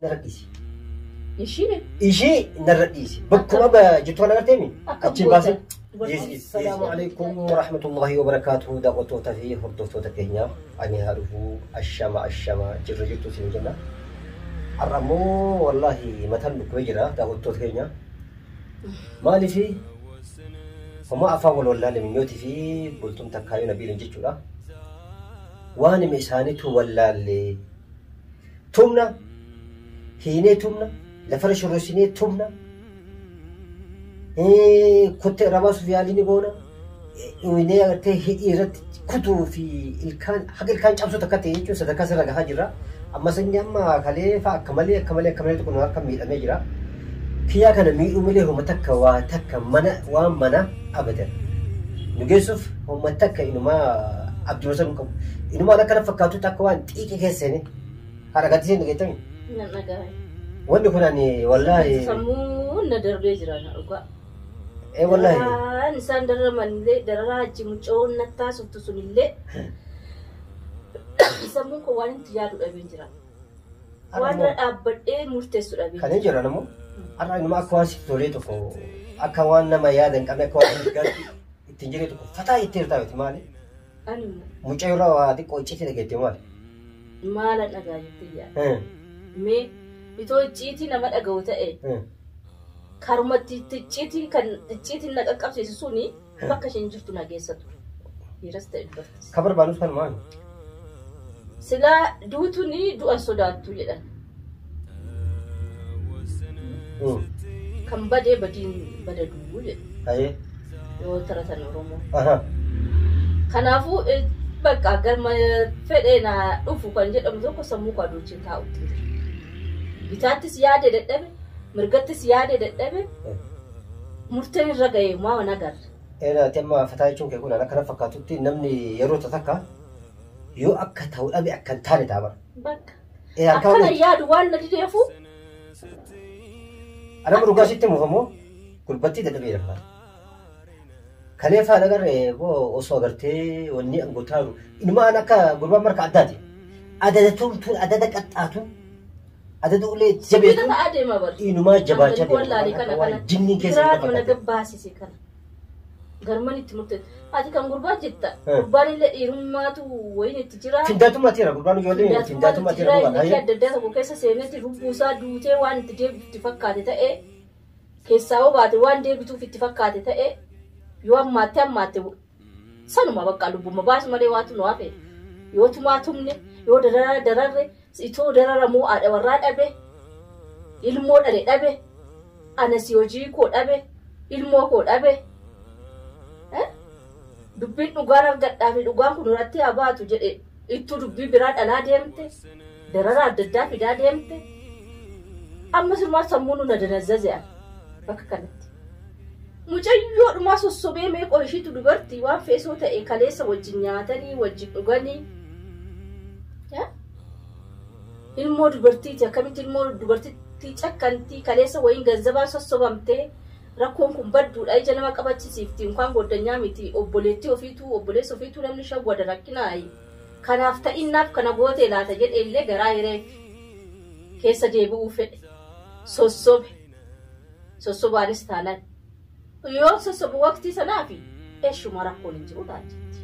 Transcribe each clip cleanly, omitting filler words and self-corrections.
نرقيسي إيشي نرقيسي بكم أبا جتوا أنا قرتيني أتشي باسل السلام عليكم ورحمة الله وبركاته دعوتو تفيه هردوتو تكينيا أني هارفو الشما جرجتو سنجنا الرمو والله مثل كويجرا دعوتو تكينيا مالي في وما أفاول والله لمن يوتي في قلتم تكايو نبيل جيتشورا واني ميسانيتو والله اللي تومنا هيني تومنا لفرش الروسيني تومنا كنت رباس في عليني بونا ويني أغرتي هيرت كتو في الكان حق الكان جابسو تكاتي يجو سدكاسر رغا جرا أما سنجا ما خليفة كمالي تكون هاركم ميل أميجرا كيا كان ميل أميلي هم تكا وتكا منا ومنا أبدا نجيسوف هم تكا إنما عبد المسلم إنما أنا كان فكرت تكا وان تيجي كيسني حركاتي سنجتني نجاي وين كناني والله سمون ندر بيجرانا أقوى إيه والله إنسان در من لي در راجي مجون نتاس وتسوني لي سمون كوان تجارو أبيجرا وانا أبد إيه مرتسو أبي كان يجرا نمو أنا إنما أكواسي توليتو كو أكوان نما يادن كم أكواسي كاتي تنجري تو فتا يتير تاوي تمالي أنا مجاورا وادي كوي تشي تلقيتي مالي مالا نجاي تيجا مي itoo icciitii nama dhaga'u ta'e karumatti icciitiin na qaqqabsiisu suni bakka isheen jirtu na geessatu dhiiras ta'e dubartis. Kabar baanus kan maali? Silaa duutuni du'a sodaattu jedhan. Kan badee badiin bada du'u jedhu. Yoo taratan Oromoo. Kanaafuu bakka galma fedhee na dhufu kan jedhamu tokko sammuu koo aduuchiin taa'utti. Bitaattis yaade dadhabe mirgattis yaade dadhabe murteen irra ga'e maa wana agarra. Temma fataa jechuun kee kun kana fakkaatutti namni yeroo takka yoo akka ta'u dhabe akka hin taane ta'a bara. Bakka akkana yaadu waan na dideefu. Anama dhugaasitti muufamoo gulbattii dadhabee lafa. Kaleeffaa nagarree osoo agartee wanni angotaaru inumaan akka gurbaan marka addaati. Adada tumtuun adada qaxxaatuun. هذا دولة جبهة إذا ما أدري ما بري إنه ما جبهة جبهة والله لي كنا جنين كيسة كرات من الجباسي سكنا غرماني تمرت هذه كم غربات جدا غربان اللي إرماتو وين تجرا فنداتو ما تيرا غربان يقولين فنداتو ما تيرا هاي كده ده هو كيسة سينة ربوسا دوتة وان تجيب تفكر تأه كيسة وبعد وان ده بتو في تفكر تأه يوم ما تبو سانو ما بقى لبو ما باش ما ده واتو نوافه يو توماتومني يو درارة itoo dararamoo haadha warraa dhabe ilmoo dhale dhabe anasi hojii koo dhabe ilmoo koo dhabe dubbiin dhugaan argadhaa fi dhugaan kun irratti haa baatu jedhe ittuu dubbii biraa dhalaa deemte darara adda addaa fidaa deemte amma sirmaa sammuu nu na danazzaze bakka kanatti mucayyoo dhumaa sossobee meeqoo ishiitu dubartii waan feesoo ta'e kaleessa wajjin nyaatanii wajjin dhuganii ilmoo dubartiiti akkamitti ilmoo dubartiitti cakkantii kaleessa wayiin ganzabaan sossobamtee rakkoon kun badduudha ija nama qabachisiifti inkaan goddanyaa miti obboleettii ofiituu obboleessa ofiituu namni shawwada rakkinaayi kanaaf ta'innaaf kana gootee laata jedhe illee garaa hireef keessa deebi'uu fedhe sossobaanis taanaan yoo sossobu waqtii sanaafi eeshuma rakkoon hin jiru ta'a jetti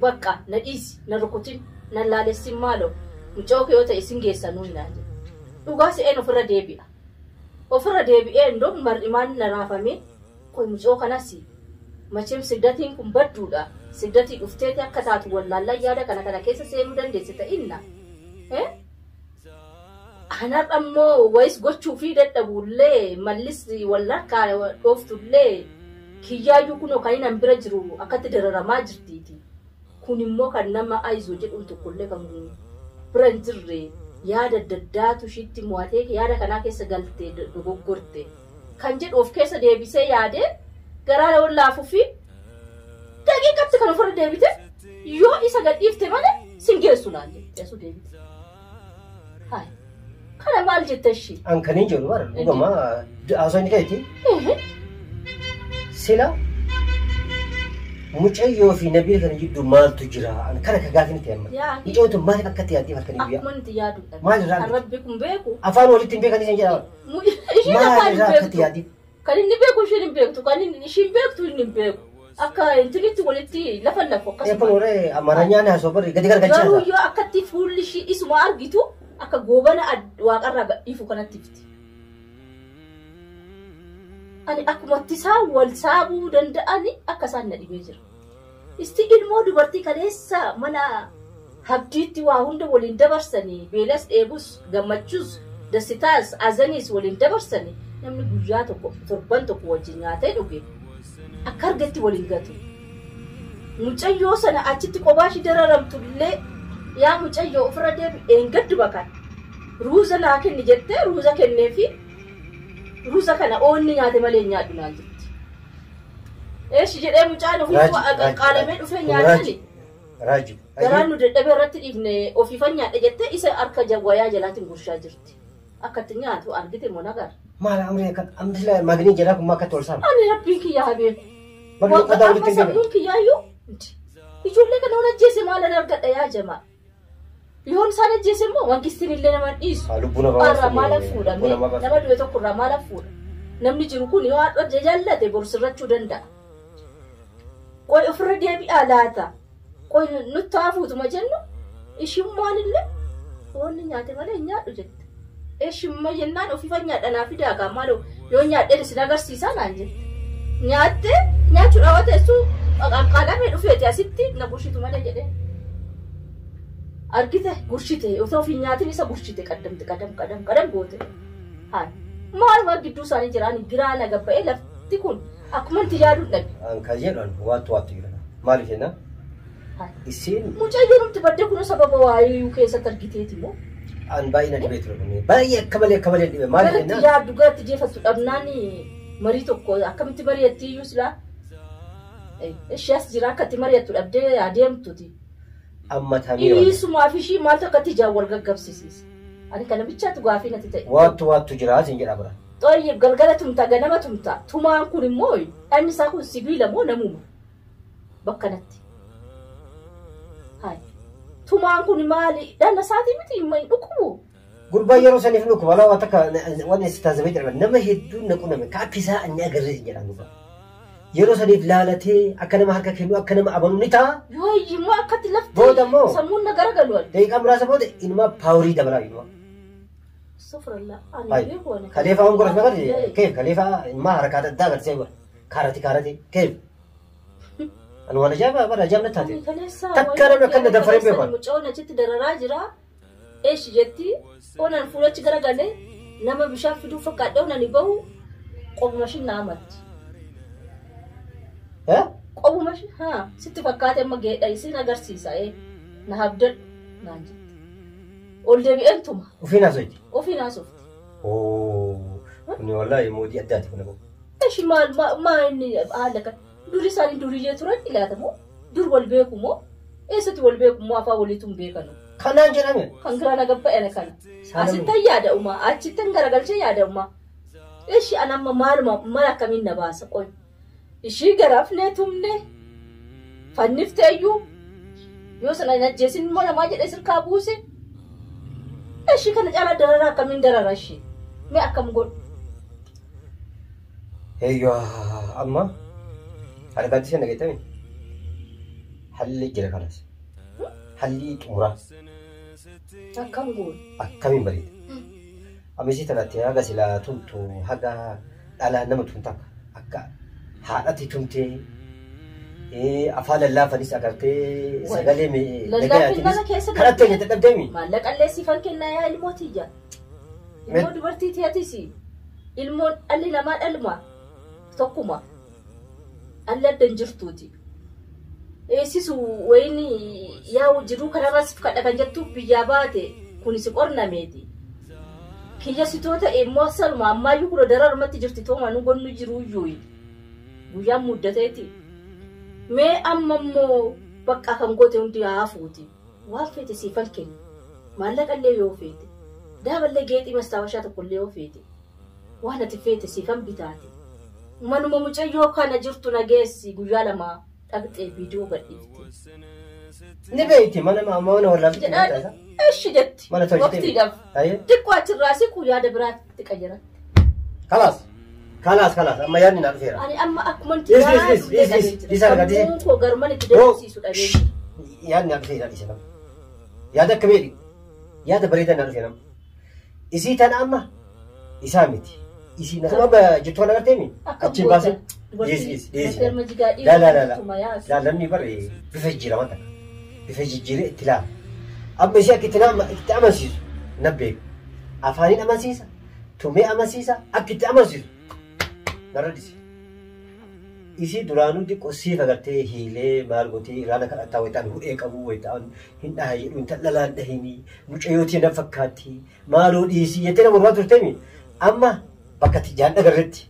bakka na dhiisi na rukutin na laalessin maaloo mucoo yoo ta'e isin geessanuu hin naaje dhugaa se'een ofirra deebi'ee ndoo mar'imaan na raafame koy mucoo kanas macheem sigdatiin kun badduudha sigdatii dhufteeti akka taatu wallaallaan yaada kana keessa seenuu dandeesse ta'inna anar ammoo wayis gochuu fi dadhabullee mallis wallarkaa dhooftullee kiyyaayyuu kunoo kan hin bira jiru akkatti dararamaa jirtiiti kun immoo kan nama aayizoo jedhuun tokkollee kan biran jirre yaada daddaatu shitti mo'atee yaada kanaa keessa galtee dogoggorte kan jedhu of keessa deebisee yaade garaa wallaafu fi daqiiqatti kan ofirra deebite yoo isa gadhiifte malee singeessu naan jettee deebite haay kana maal jetteshi an kanin jedhu bara dhugama haasawni keeti sila mucayyoo fi nabii kana jidduu maaltu jira kana ka gaafin ta'e amma mucayyoo tun maaliif akkatti yaaddi halkanii guyyaa akkuma nuti yaadu maal irraa rabbi kun beeku afaan walitti hin beekanii san jedhama maal irraa akkatti yaaddi kan inni beeku ishiin hin beektu kan ishiin beektu inni hin beeku akka intinitti walitti lafa akkasuma kun waree amaranyaan haasoo barri gadi gargachaa garuu yoo akkatti fuulli ishii isuma argitu akka goobana waaqarraa gadhiifu kanatti ifti ani akkumatti isaan wal saabuu danda'ani akka isaan na dhibee jira. Isti ilmoo dubartii kaleessa mana habdiitti waa hunda waliin dabarsanii beelas dheebus gammachuus dasitaas azaniis waliin dabarsanii namni guyyaa tokko torban tokko wajjin nyaatee dhuge akka argatti waliin gatu. Mucayyoo sana achitti qobaashii dararamtullee yaa mucayyoo ofirra deebi eengaddu bakan ruuza naa kenni jettee ruuza kenneefi ruuza kana oonni nyaate malee nyaadhu naan jetti. Eeshi jedhee mucaan ofii qaalamee dhufee nyaatani. Raaju. Garaan nu dadhabee irratti dhiifne ofiifan nyaadha jettee isa harka jawwayaa jalaatiin gurshaa jirti. Akkatti nyaatu argite moo nagar. Maal amree akka amtila magni jala kun makka tolsam. Ani rabbiin kiyyaa habeen. Magni qodaa walitti hin sabni kiyyaayyuu. Ijoollee kana waan ajjeese maalan argadha yaa jamaa. Yoon isaan ajjeese immoo wankistiin illee naman dhiisu. Lubbuu namaa irraa maala fuudha nama du'e tokko irraa maala fuudha. Namni jiru kun yoo haadha jaallate borsirrachuu danda'a. Qoy ofirra deebi'aa laata. Qoy nutti haafuutuma jennu ishimmaan illee wanni nyaate malee nyaadhu jette. Ishimma jennaan ofiifa nyaadhanaa fi daagaa maaloo yoo nyaadheen isin agarsiisaa naan jette. Nyaattee nyaachuu dhaawwateessuu qaqqaalamee dhufeeti asitti na bushitu malee jedhee. Argite gurshite otoo fi nyaatiin isa gurshite qadam goote. Haa maal gidduu isaanii jiraan giraana gabba'ee lafti kun akkuma itti yaaduu dhabe. Kan jedhan waatu jira. Maaliif jenna? Isin mucayyoo numti badde kun sababa waayuu keessatti argiteeti moo? An baay'ina dhibee ture kun baay'ee akka malee dhibee maaliif jenna? Gatti yaaddu gatti jeefattu dhabnaan marii tokko akkamitti mari'atti iyyuu silaa? Ishee as jira akkatti mari'attu dhabdee adeemtuti. Amma tamii Isumaa fi ishii maaltu akkatti jaawwal gaggabsiisiis. Ani kana bichaatu gaafii natti ta'e. Waatu jira asin jedha bira. Xooyyee galgala tumta ganama tumta. Tumaan kun immoo dhanni isaa kun sibiila moo namuma? Bakka natti. Hai. Tumaan kun maali? Dhanna isaatii miti hin dhukubu. Gurbaa yeroo saniif dhukubu walaa waan takka waan istaazamee jedhama nama hedduun naqu nama kaappisaa inni agarree jedhan dhufa. Yeroo saniif laalatee akka nama harka kennu akka nama abanu ni ta'a. Yoo immoo akkatti lafti booda immoo sammuun na garagalu. Daqiiqaa muraasa booda inuma paaworii dabalaa inuma. Sofralla ani beekone. Kalefa on goras nagar keef kalefa ma harakata da gar sai karati keef. An wala jaba bara jamna taate. Takkara na kanna da fare be ba. Mucauna chitti dararaa jira. Eesh jetti onan fuulachi garagale nama bishaan fiduu fakkaadhe onani bahu qobumashin naamatti. Qobumashin haa sitti fakkaate amma geedha isin agarsiisa na habdan naan jetti. Ol deebi'een tuma. Ofiin haasofti. Ofiin haasofti. Kuni wallahi mootii addaati kun ammoo. Eeshi maal inni haala kan duri isaanii duriyyee turan ilaatamoo dur wal beeku moo eessatti wal beeku moo afaan waliitu hin beekanu. Kanaan jedhame. Kan giraana gabba'e kana. Asittan yaada uumaa achittan garagalchee yaada uumaa. Eeshi an amma maal akkamiin na baasa qoy. Ishii garaafnee tumne fannifteeyyuu yoo sana hin ajjeesin immoo namaa jedhee sirkaa buuse. Eeshi kana caalaa dararaa akkamiin darara ishee mee akkam godhu. Eeyyoo amma harkatti sana geetame halli jira kanas halli xumuraa akkam godhu akkamiin bareeda. Amisi tanatti haga silaa tumtu haga dhalaa nama tumta akka haadhatti tumtee afaan lallaafanis agartee sagalee lallaafin karattee jette dhabdeemi. Maallaqallee siifan kennaa yaa ilmootii jaa. Ilmoo dubartii tiyaatisi. Ilmoon dhalli namaa dhalma tokkuma. Dhalli adda hin jirtuuti. Eessisu wayini yaa jiruu kanarras kadha kan jettuuf biyyaa baate kunis qornameeti. Kiyya sitoota immoo salma ammaayyuu kudha dararumatti jirti tooma nu gonnu jiruuyyuu. Guyyaan muddateeti. Mee amma immoo bakka kan goote hundi haafuuti. Waan feete siifan kennu. Maallaqallee yoo feete. Daaballee geexii mastaawashaa tokkollee yoo feete. Waan ati feete siifan bitaate. Manuma mucayyoo kana jirtu nageessi guyyaa lama أقطع فيديو قديم نبيتي ما أنا ولا جنان إيش جت وقتي دم تقوى الراسي كويا دبرات تكجرا خلاص أما يعني نعرفها أنا أما أكمل دي سنة قديش مو قرمني تدرسي سود أبي يعني نعرفها دي سنة يا ده كبيري يا ده بريدة نعرفها إسي تنا أما إسامتي إسي نكما بجتونا قرتيمي أكيد باسل يس لا لمني بري بفجيرة ما بفجيرة تلا أما إسي أكيد أمسيس نبيك أفاني أمسيسا تومي أمسيسا أكيد أمسيس نرديس إسي درانو دي قصي فقرتي هيلي مالغوتي رانا كان أتاويتان هو إيك أبو ويتان هن أهي وانت لالان دهيني مجيوتي نفكاتي مالو إيسي يتنا مرات رتمي أما بكتي جان أغرتي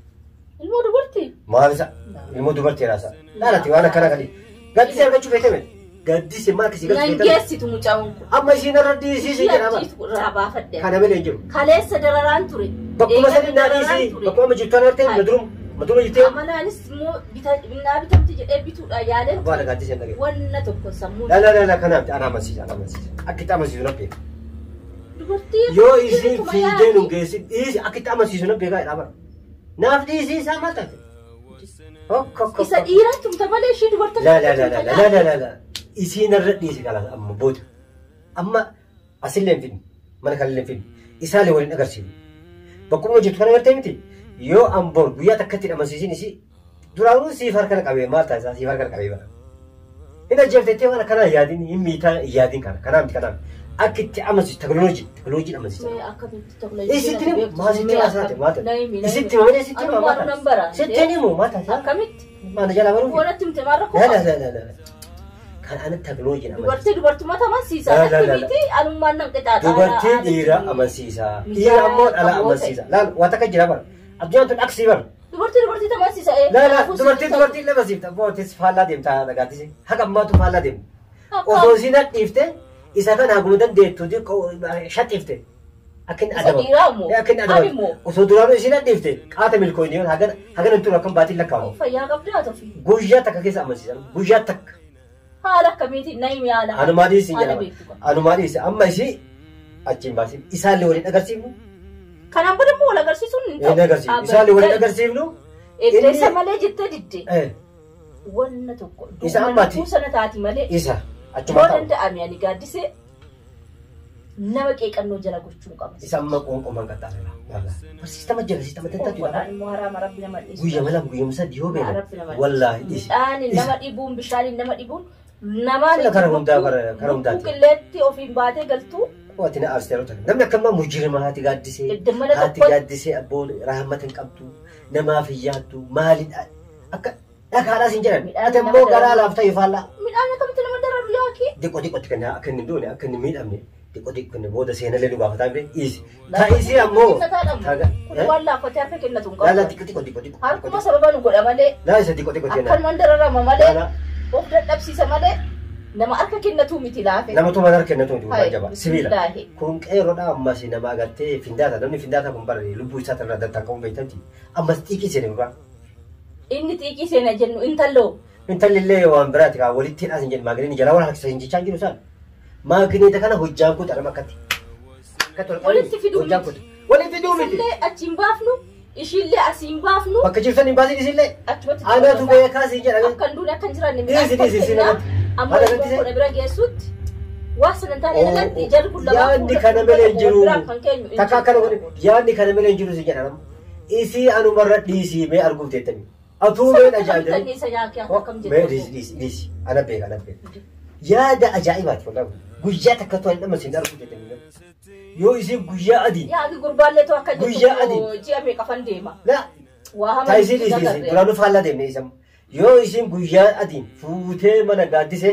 المود برتي ما رسا المود برتي راسا لا تيوانا كنا قدي قدي سير قد شوفي تمن قدي سيما كسي قد شوفي تمن نانجيسي تموچاونكو أما إسي نردي إسي جناما رابا فدي كان ملي انجو خاليس درران توري بقو مثلا ناري إسي بقو مجيوتان رتين مدروم يتيم أما نانس مو بتمتي بيتو يالين أبغى قدي سير نقول وانا تبقى سمون لا أنا مسيس أكيد أمسيس نبي برتي يو إيسي في دينو جيسي إيسي أكيد أمسيس نبي قاعد أمر نافدي إيسي سامتا إذا إيران تمتملي شيء برتي لا إيسي نرد إيسي كلا أما بود أما أصلين فين ما نخلين فين إسالي ولين أقرسين بكون وجدت كنا نرتمتي يو أمبور بيا تكتير أمسيسين إيسي درانو سيفار كنا كابي ما تازا سيفار كنا كابي بنا هنا جفتي وانا كنا يادين يميتا يادين كنا أكيد أمسيس تكنولوجي أمسيس إيه ستني ما ستني أسرع ما تل ستني ما ستني ما ستني مو ما تل أكملت ما نجلا برو ولا تمتمرك لا كان أنا تكنولوجي أمسيس دبرتي ما تمسيسا أكملتي أنا ما نقطع دبرتي إيرا أمسيسا إيرا أمور على أمسيسا لا واتكجرا بر أبجون تنأكسي بر دبرتي تمسيسا إيه لا دبرتي لا بس يفتا بوتس فالا ديم تا دعاتي سي هكذا ما تفالا ديم وصوصينا تيفته إذا كان هقولن ديتو دي شات تيفته أكن أدم وصدورانو إسينا تيفته كاتم الكوينيون هكذا نتو رقم باتي لكام فيا قبل هذا في بوجيا تك كيس أمسيسا بوجيا تك هذا كميتي نايم يا لا أنا ما دي سيجنا أنا ما دي سي أما إسي أجيم باسي إسالي ولين أقرسيمو كان أبدا مو لا أقرسيسون أقرسيم إسالي ولين أقرسيمو إيه سمالة جت جدي وانا تقول إسا أماتي سنة تاتي مالي إسا وانا أنت أمي يعني قاعد سي نمك إيك أنو جلا قشون قام إسا أما قوم كتار لا سيستم جلا سيستم تنتج ولا المهارة ربنا ما ليس ويا ملام ويا مسد يوبي والله إيش أنا نما إبون بشاري نما إبون نما لا كرم دا كلتي أو في بعده قلتو واتنا أرسلوا تنا نمنا كم مجرم هاتي قاعد سي أبون رحمة كابتو نما في ياتو مال أكاد سنجرا أتم مو قرا لا فتى يفعل من أنا كم تلمن درر ياكي ديكو كنا أكن دوني أكن مين أمني ديكو كنا بودا سينا للو بافتان بي إيش تايسي أمو والله فتى فكنا تونكا لا ديكو هاركو ما سببا نقول أمالي لا إيش ديكو أكن من درر مالي وفد نفسي سمالي nama arka kennatu miti laafe nama tu mana kennatu miti wajaba sibila kun qeero da amma si nama agarte findata namni findata kun barre lubbu isa tarra datta kun beetati amma tiki sene ba inni tiki sene jennu intalille waan biraati ka walitti asin jen magrini jala wala haksa inji changiru san magrini ta kana hujjaan ku tarama katti katol walitti fidu miti achin baafnu ishille asin baafnu bakka jirtan hin baasin isille ana tu beeka si jedha kan duuna kan jiran ni amma ko bira geessut waasan taane natti jar kullu yaanni kana mele jiru takka kana godhe yaanni kana mele jiru si jedha isi anu marra dhiisi mee arguu teettani atuu mee ajaa'iba mee dhiisi ana beeka yaada ajaa'ibaati wallahi guyyaa takka to'an nama sin arguu teettani yoo isin guyyaa adii yaadi gurbaallee to akka jirtu ji'a meeqa fan deema la waa hama taayisii dhiisi duraanuu faallaa deemne isam yoo isin guyyaa adiin fuutee mana gaaddise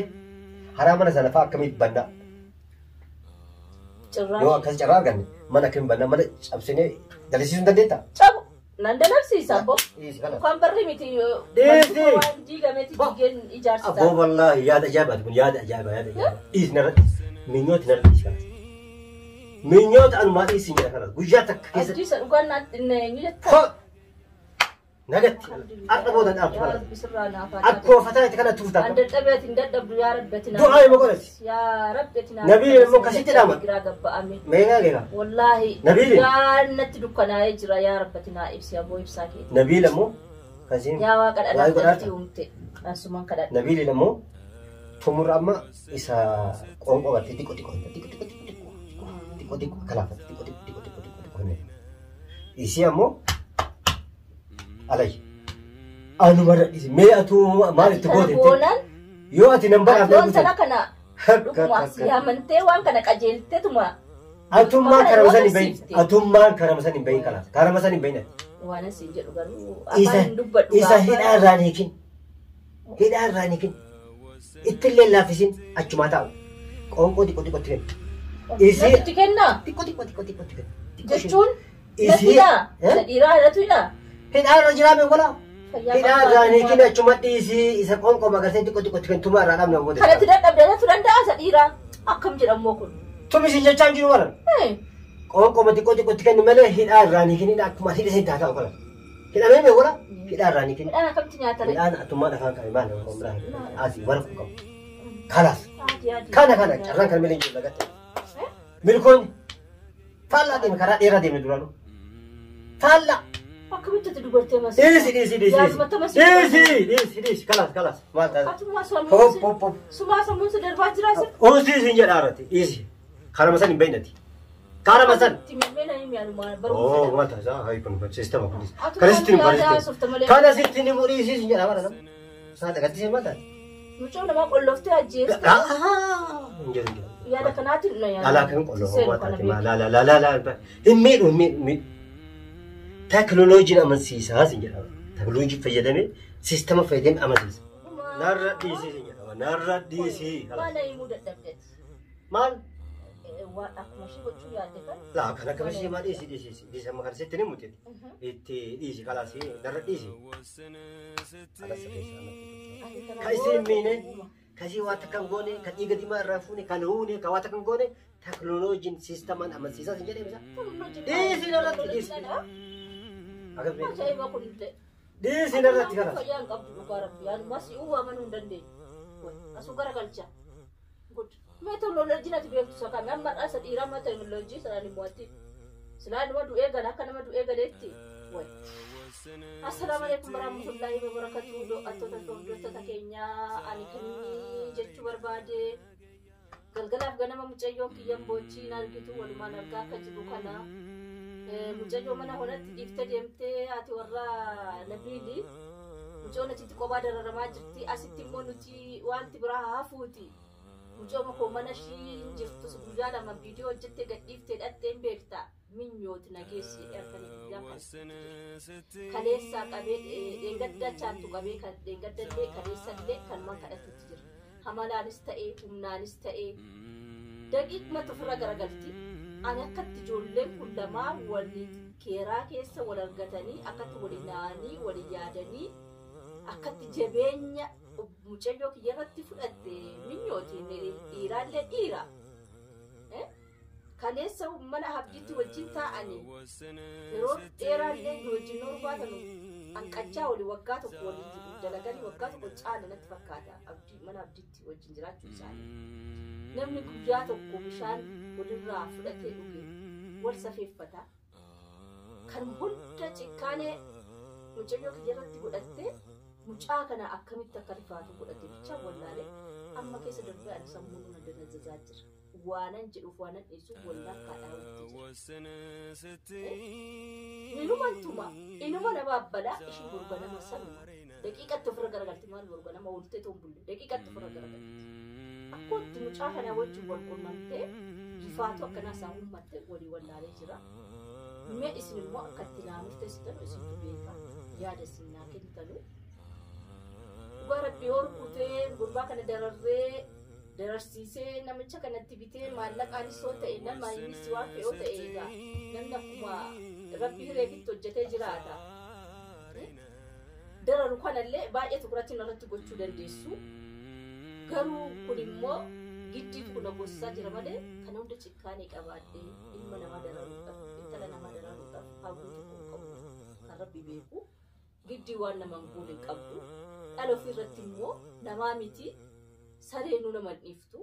haraa mana sana fa'aa akkamitti banna yoo akkas carraa arganne mana akkamitti banna mana cabsinee dalisiisuu hin dandeetta cabu nan dalagsiisa abbo kan barri miti waan diigameeti diigeen ijaarsita abbo wallaahi yaada ajaa'ibaati kun yaada ajaa'iba dhiisni irratti minyooti narra dhiisi kanas minyoota anumaa dhiisi hin jedha kanas guyyaa takka keessa addiisa dhugaan eenyu jetta نجت أقربوا ده أقرب أكو فتاة كانت تفتح عند الأبيات ندب يا ربتنا دعاء مقولت يا ربتنا نبي المكسيت دامه ما ينقلها والله نبي جانت دكنا يجرا يا ربتنا إبسي أبو إبساكي نبي لمو كزين يا واقع أنا تيومت أسمان كذا نبي لمو تمر أما إسا قوم قوات تيكو تيكو تيكو تيكو تيكو تيكو كلافة تيكو تيكو تيكو تيكو تيكو هنا إيسي أمو علي أنا مرة إيسي مئة مال تقول يو أتي نمبر أبدا أنا كنا يا من تيوان كنا كجيل تتما أتوم ما كرمساني بين أتوم ما كرمساني بين كلا كرمساني بين وانا سيجر وقالوا إيسا هنا رانيكين هنا رانيكين إتلي لافسين أجمعتاو قوم قدي قدي قدي إيسي تكنا تيكو تيكو تيكو تيكو تيكو جشون إيسي سديرا رتويلا هنا رجلا من ولا هنا رانيكين أجمعت إيسي إيسا قوم قوم أقرسين تيكو تيكو تيكو توما رانا من أمودي كلا تدرك أبدا ترند سديرا أكم جرا موكل تومي سيجا تانجي ولا قوم قوم تيكو تيكو تيكو نملة هنا رانيكين هنا أكما سيدا سيدا تاو كلا هنا مين ولا هنا رانيكين أنا كم تنياتري الآن أتوما دفعان كايمان ومراه آسي ورفكم خلاص كان جران كان ملين جل لقته ملكون فلا دي مكرا إيرا دي مدرانو فلا أكم تدبرتي مس ديسي خلاص ما تاز أتوما سوام هوب سما سمون سدر باجراسر أوسي سينجر آرتي إيسي خارم سان بينتي خارم سان تيمينا يميانو ما برو أوه ما تاز هاي بن سيستم أبوليس كان سيستم موري سينجر آرا ساده كتير ما تاز مچو نما قلوفته أجيس إنجر يا دكانات إنه يا على كم قلوه ما تاز لا إمين تكنولوجيا أمن سيسا سينجر تكنولوجيا فيدمي سيستم فيدم أمن سيسا نار ديسي سينجر نار ديسي ما لا يمود الدبت مال وأكمشي وشو يادك لا كنا كمشي ما ديسي ما كان ستني موتي إتي ديسي خلاص نار ديسي خلاص كايسي مينه كاسي واتكان غوني كدي غدي ما رافوني كانوني كواتكان غوني تكنولوجيا سيستم أمن سيسا سينجر ديسي نار ديسي أكيد ما شيء ما كنت ديسي نار تكرا فيان قبض بكارب يعني ما سي هو من هندندي أسوكرا كلشة good ما تكنولوجيا نتبيه تسوكا ما مرة سديرا ما تكنولوجيا سلاني مواتي سلاني ما دوئة غلا كنا ما دوئة غلتي وين السلام عليكم ورحمة الله وبركاته دو أتوتا دوتا تكينيا أني كني جتشو بربادي galgala ganama mucayyoon kiyyan bochii nargitu walumaan argaa akka jiru kana mucayyoo mana holatti dhiiftee deemtee ati warra nabiili mucoo achitti kophaa dararamaa jirti asitti immoo nuti wanti biraa hafuuti mucoo makoo mana ishii jirtu guyyaa lama viidiyoo hojjettee gadhiiftee dhadheen beekta minyooti nageessi erganii guyyaa kan kaleessaa qabee dheengadda chaantu qabee kan dheengaddallee kaleessallee kan man kadhatutti jira hamalaanis ta'ee humnaanis ta'ee daqiiqma tufra garagalti ani akkatti ijoolleen kun lamaa walii keeraa keessa wal argatanii akkatti waliin naanii waliin yaadanii akkatti jabeenya mucayyoo kiyyarratti fudhatte minyootiin dhiiraallee dhiira kaleessa mana habdiitti wajjin taa'anii yeroo dheeraallee wajjin norbaatanu anqachaa walii waggaa tokko waliin dalaganii waggaa tokko caala natti fakkaata mana abdiitti wajjin jiraachuu isaanii namni guyyaa tokko bishaan walirraa fudhatee dhuge wal safeeffata kan hunda cikkaanee mucayyoo kiyyarratti godhatte mucaa kana akkamitti akka rifaatu godhate bicha wallaalee amma keessa darbee ani sammuun na dandazzaa jira waanan jedhuuf waanan dhiisuuf wallaa kaadhaa inuma nama abbalaa ishii gurba nama sanuma daqiiqatti ofirra garagalti maal gurba nama oltee tombulle daqiiqatti ofirra garagalti akkootti mucaa kana wajjin wal qunnamtee rifaatu akkanaa isaa uummatte walii wallaalee jira mee isin immoo akkatti naa murteessitan isintu beeka yaada isin naa kennitanu dhugaa rabbii horkutee gurbaa kana dararsiisee namicha kanatti bitee maallaqaanis yoo ta'e nama innis waan fe'oo ta'e egaa namni akkuma rabbii hireefitti hojjetee jiraata dararu kanallee baay'ee tuqratti narratti gochuu dandeessu garuu kun immoo giddiitu kun gossaa jira malee kana hunda cikkaanii qabaadhee ilma namaa dararuudhaaf intala namaa dararuudhaaf hawwii tokko qabu kan rabbi beeku giddi waan nama guulin qabdu dhalo ofirratti immoo namaa miti sareenuu nama dhiiftu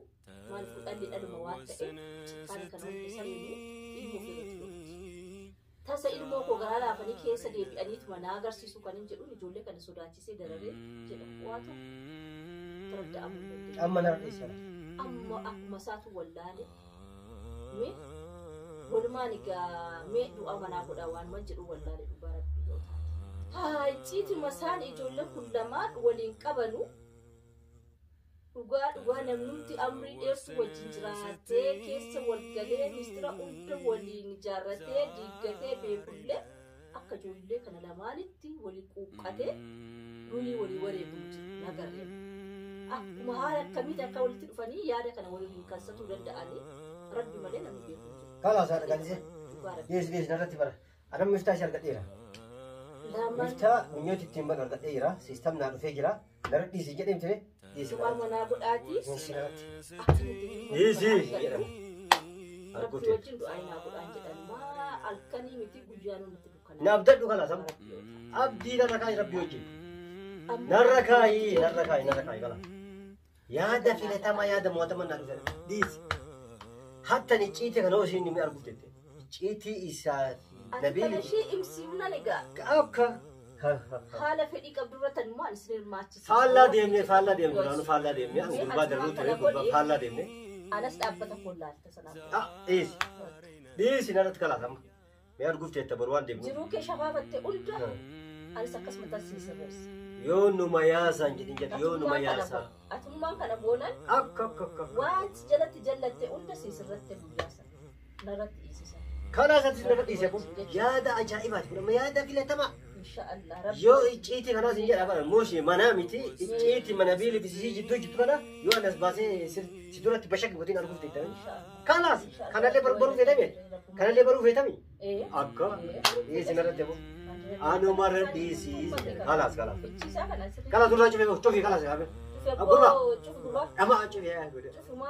maal fudhalli dhaluma waan ta'e kan hundi sareenuu ilmoo ofirratti tasa ilmoo koo garaa laafanii keessa deebi'aniitu manaa agarsiisu kan hin jedhuun ijoollee kana sodaachisee dararee jedhamu waatu taradda'amuu dandeenya. Amma narra dhiisara. Amma akkuma isaatu wallaale mee walumaan egaa mee du'a manaa godhaa waan jedhu wallaale dhugaa rabbii yoo taate. Haa icciiti masaan ijoollee kun lamaan waliin qabanu dhugaa namnumti amrii dheertu wajjin jiraatee keessa walgalee mistira hunda waliin ijaarratee diiggatee beekullee akka ijoollee kana lamaanitti walii quuqqatee nuni walii wareeguuti nagarree. Akkuma haala akkamitti akka walitti dhufanii yaada kana waliin kaasachuu danda'anii rabbi malee namni beeku. Kalaasaa dhagaalisee dhiyeessi narratti bara. Adam miftaa ishee argadheera. Miftaa guyyooti ittiin bal argadheera. Siistam naa dhufee jira. Narra dhiisii jedhee ture. Du'a manaa godhaati. Dhiisii jedhama. Rabbi wajjin du'aa naa godhaan jedhan maa halkanii miti guyyaa nuti dukkana. Na abdadhu kalaasaa abdii narra kaayii rabbi wajjin. Narra kaayii kala. Yaada filatamaa yaada mo'atamaa naa dhufe dhiisi. Hatta ni ciite kana osoo inni arguuf jette. Ciitii isaa nabii. Akkana ishee imsiifna egaa. Akka. Haala fedhii qabdurratan maal isin hirmaachisa. Faallaa deemnee as gurbaa darbuu ture gurbaa faallaa deemnee. Anas dhaabbata kollaalta sanaa. Dhiisi narratti kalaatama. Mee arguuf jette boru waan deemnu. Jiruu kee shabaabatte hunda anis akkasuma taasiseerreessa. Yoo numa yaasaan jedhin jedhu yoo numa yaasaa. Atummaan kana boonan akka. waan jalatti jallatte hunda siisirratti guyyaasa. Narratti dhiisisa. Kanaasatti narra dhiise kun yaada ajaa'ibaati kun yaada filatamaa. Inshaallah rabbi. Yoo icciitii kanaas hin jedha bara mooshee manaa miti icciitii mana biili bisisii jidduu kana yoo anas baasee si duratti bashak gotiin arguuf deettame. Kanaas kanallee baruu feetame kanallee baruu feetame. Akka dhiisi narratti immoo. Anu marah di sini, kalas. Kalas dulu aja, coba kalas ya. Apa? Ama aja ya. Cuma